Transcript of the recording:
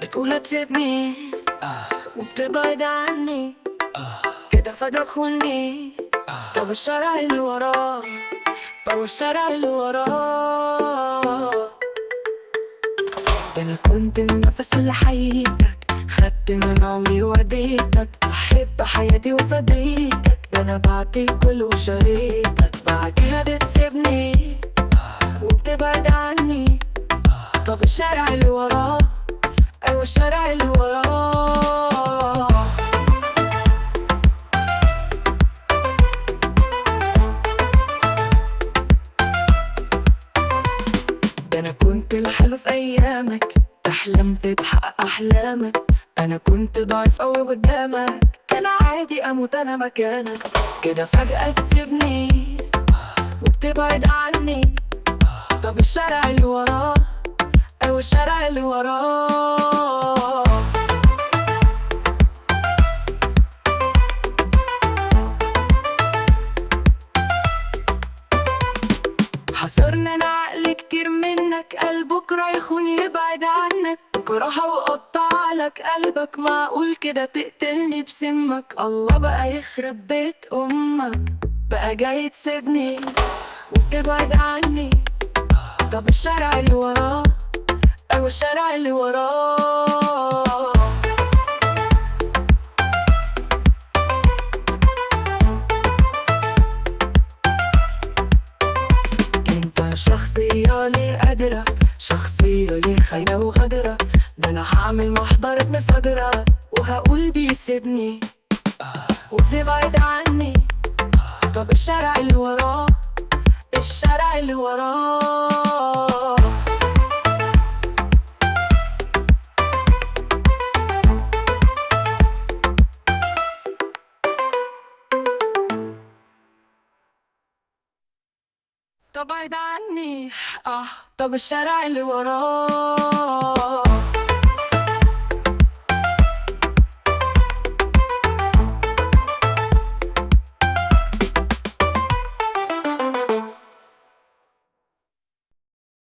بتقول هتسيبني وبتبعد عني كده فجأة تخوني. طب الشارع اللي وراه، طب الشارع اللي وراه. ده انا كنت النفس اللي حييتك، خدت من عمري واديتك، بحب حياتي وفديتك. ده انا بعتك كل وشريتك، بعديها بتسيبني وبتبعد عني. طب الشارع اللي وراه، ايوه الشارع اللي وراه. ده انا كنت الحلو في ايامك، تحلم تتحقق احلامك. انا كنت ضعيف اوي قدامك، كان عادي اموت انا مكانك. كده فجأة تسيبني وبتبعد عني. طب الشارع اللي وراه، ايوه الشارع اللي وراه. حصرني انا عقل كتير منك، قلب بكره يخون يبعد عنك. بكره هقطع لك قلبك، معقول كده تقتلني بسمك؟ الله بقى يخرب بيت امك، بقى جاي تسيبني وتبعد عني. طب الشارع اللي وراه، ايوه الشارع اللي وراه. انت شخصية ليه قادرة، شخصية ليه خاينة وغدرة. ده انا هعمل محضرة مفجرة، وهقول بيسيبني وبيبعد عني. طب الشارع اللي وراه، الشارع اللي وراه. طب بعد عني طب الشارع اللي وراه.